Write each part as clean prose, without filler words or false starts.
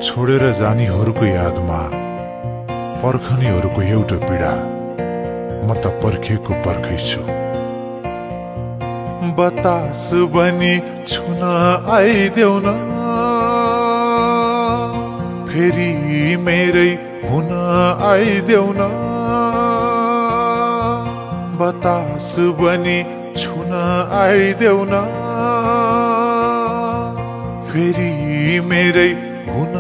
छोडेर जानीहरूको यादमा पर्खनीहरूको एउटा पीडा म त पर्खेको पर्खै छु। बतास बनी छुन आइदेऊ न, फेरि मेरै हुन आइदेऊ न। बतास बनी छुन आइदेऊ न, फेरि मेरै हुन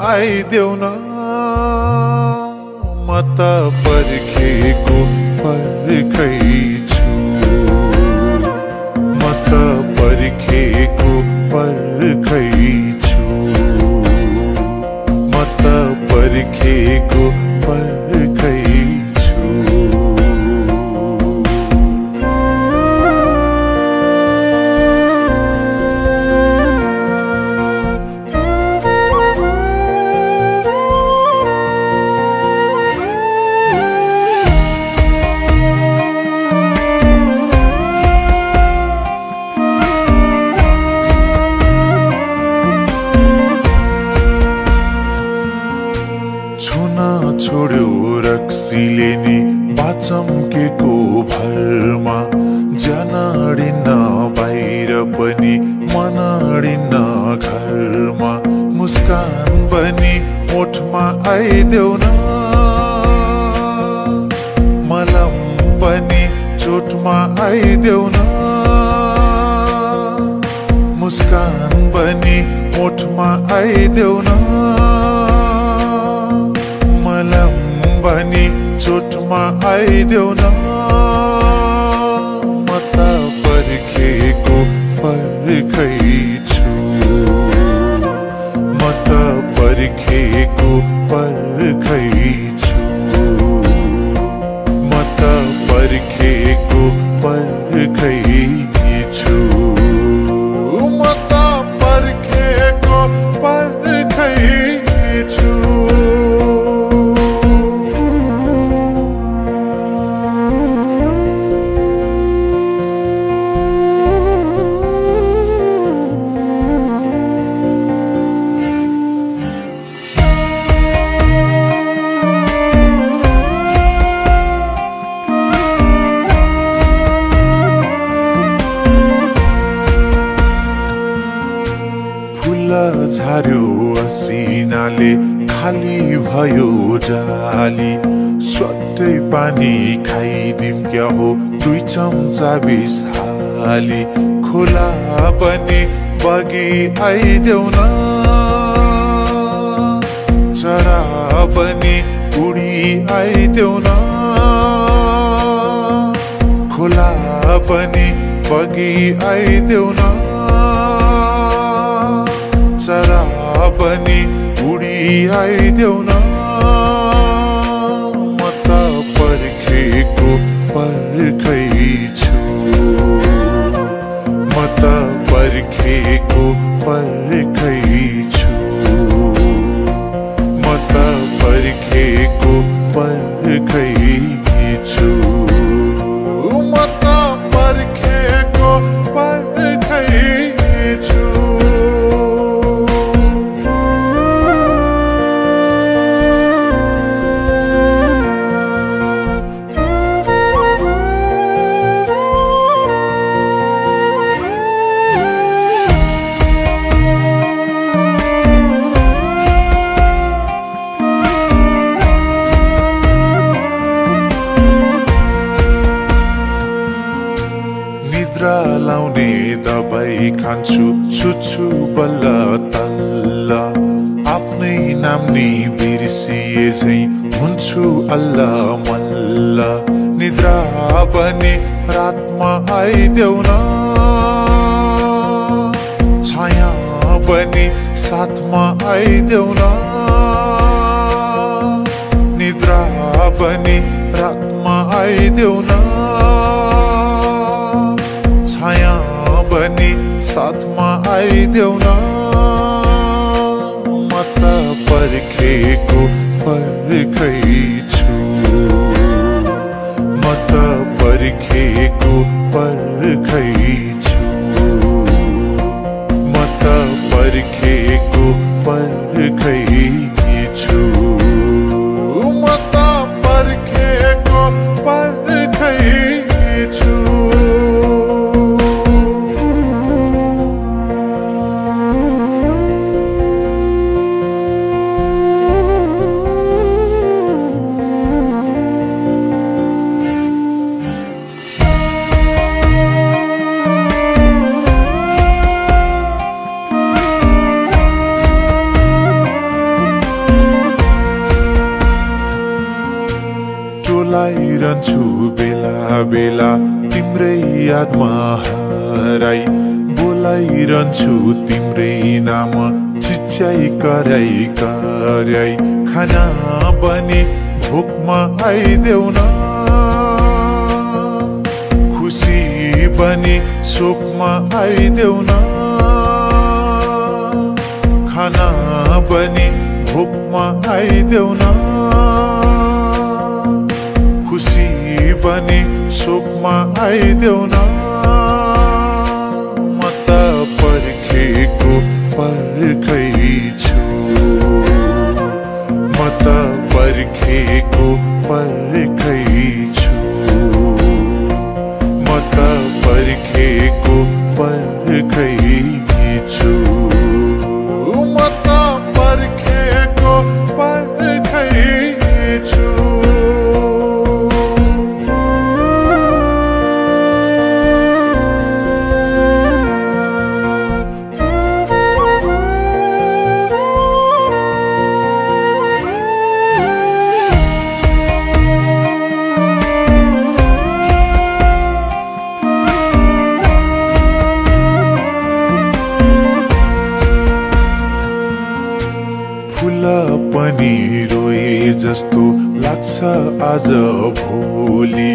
आइदेऊ न। म त पर्खेको पर्खै छु, म त पर्खेको पर्खै छु, म त पर्खेको पर्खै छु। छोड्यो रक्सीले नि बाचम्केको भरमा, ज्यान अडिन्न बाहिर पनि मन अडिन्न घरमा। मुस्कान बनी ओठमा आइदेऊ न, मलम बनी चोटमा आइदेऊ न। मुस्कान बनी ओठमा आइदेऊ न, मलम बनी चोटमा आइदेऊ न। म त पर्खेको पर्खै छु, म त पर्खेको पर्खै छु, म त पर्खेको पर्खै छु, म त पर्खेको पर्खै छु। झार्यो असिनाले खाली भयो जाली, स्वाटै पानी खाइदिम क्या हो दुई चम्चा बिस हाली। खोला पनि बगी आइदेऊ न, चरा पनि उडी आइदेऊ न। खोला पनि बगी आइदेऊ न, चरा पनि उडी आइदेऊ न। म त पर्खेको पर्खै छु, म त पर्खेको पर्खै छु, म त पर्खेको पर्खै छु, म त पर्खेको पर्खै छु। निद्रा लाउने दबाई खान्छु, छुछु बल्ल तल्ल। आफ्नै नाम नि बिर्सिए झै हुन्छु अल्ल मल्ल। निद्रा पनि रातमा आइदेऊ न, छाया पनि साथमा आइदेऊ न। निद्रा पनि रातमा आइदेऊ न, छाया बनी साथमा आइदेऊ न। म त पर्खेको पर्खै छु, म त पर्खेको पर्खै छु, म त पर्खेको पर्खैछु म त पर्खेको पर्खैछु टोलाइरहन्छु बेला बेला तिम्रै यादमा हराई बोलाइरहन्छु तिम्रै नाम चिच्याई कराई कराई खाना बने भोकमा आइदेऊ न खुसी बने शोकमा आइदेऊ न खाना बने भोकमा आइदेऊ न खुसी बने शोकमा आइदेऊ न म त पर्खेको पर्खैछु म त पर्खेको पर्खैछु म त पर्खेको पर्खैछु म त पर्खेको पर्खैछु पनि रोए जस्तो लाग्छ आज भोलि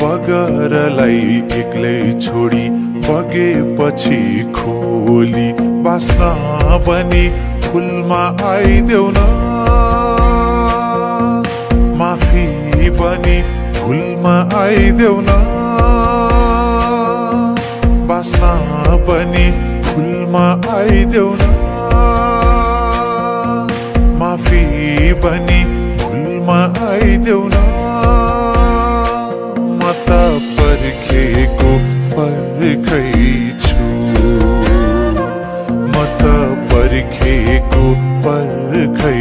बगरलाई एक्लै छोडी बगेपछि खोली बास्न बनी फुलमा आइदेऊ न माफी बनी फुलमा आइदेऊ न बास्न बनी फुलमा आइदेऊ न माफी बनी फुलमा आइदेऊ न म त पर्खेको पर्खैछु म त पर्खेको पर्खैछु